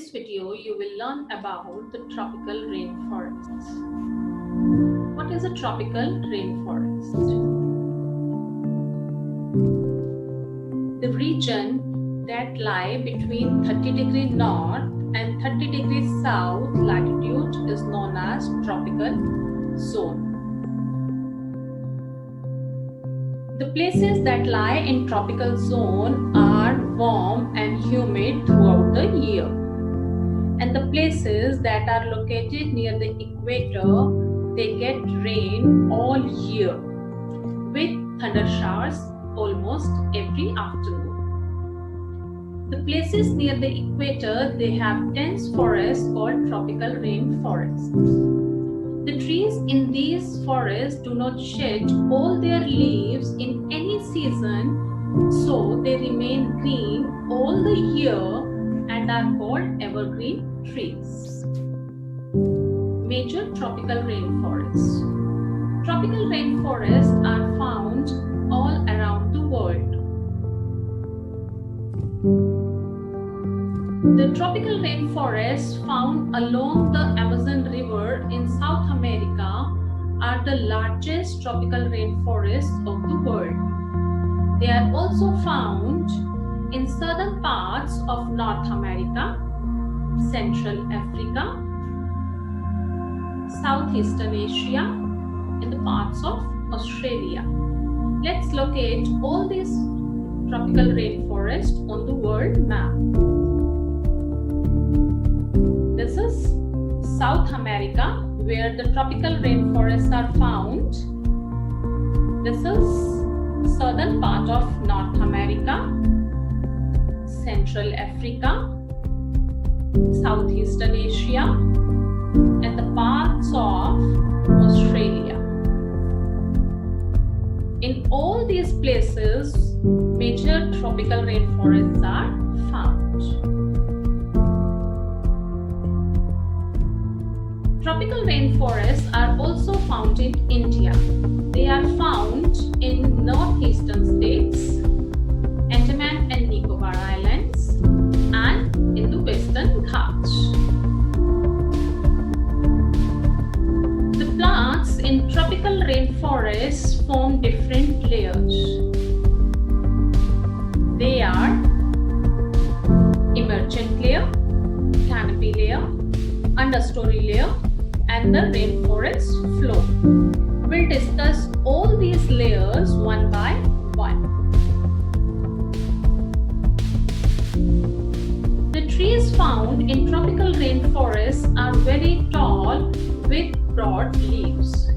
this video, you will learn about the tropical rainforests. What is a tropical rainforest? The region that lie between 30° north and 30° south latitude is known as tropical zone. The places that lie in tropical zone are warm and humid throughout the year. And the places that are located near the equator, they get rain all year with thunder showers almost every afternoon. The places near the equator, they have dense forests called tropical rainforests. The trees in these forests do not shed all their leaves in any season, so they remain green all the year and are called evergreen trees. Major tropical rainforests. Tropical rainforests are found all around the world. The tropical rainforests found along the Amazon River in South America are the largest tropical rainforests of the world. They are also found in southern parts of North America, Central Africa, Southeastern Asia, and the parts of Australia. Let's locate all these tropical rainforests on the world map. This is South America, where the tropical rainforests are found. This is southern part of North America, Central Africa, Southeastern Asia, and the parts of Australia. In all these places, major tropical rainforests are found. Tropical rainforests are also found in India. They are found in northeastern states, Andaman and Nicobar Islands, and in the Western Ghats. The plants in tropical rainforests form different layers. They are emergent layer, canopy layer, understory layer, and the rainforest floor. We'll discuss all these layers one by one. The trees found in tropical rainforests are very tall with broad leaves.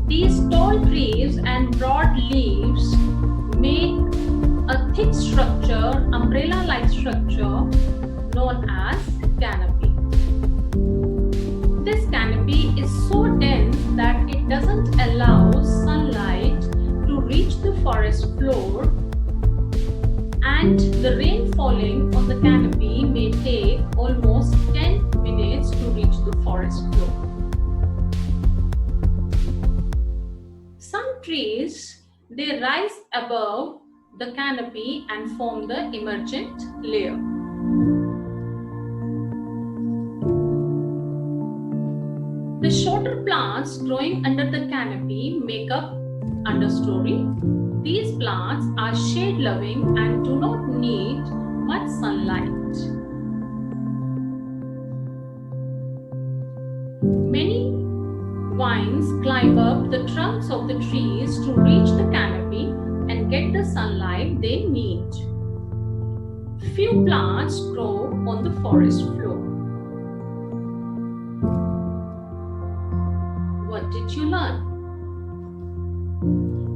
These tall trees and broad leaves make a thick structure, umbrella-like structure known as canopy. This canopy is so dense that it doesn't allow sunlight to reach the forest floor, and the rain falling on the canopy may take almost 10 minutes to reach the forest floor. Some trees, they rise above the canopy and form the emergent layer. The shorter plants growing under the canopy make up understory. These plants are shade-loving and do not need much sunlight. Many vines climb up the trunks of the trees to reach the canopy and get the sunlight they need. Few plants grow on the forest floor. What did you learn?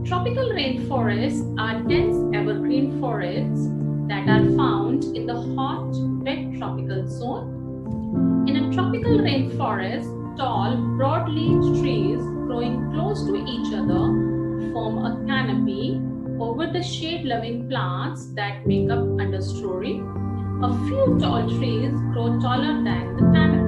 Tropical rainforests are dense evergreen forests that are found in the hot, wet tropical zone. In a tropical rainforest, tall, broad-leaved trees growing close to each other form a canopy over the shade-loving plants that make up understory. A few tall trees grow taller than the canopy.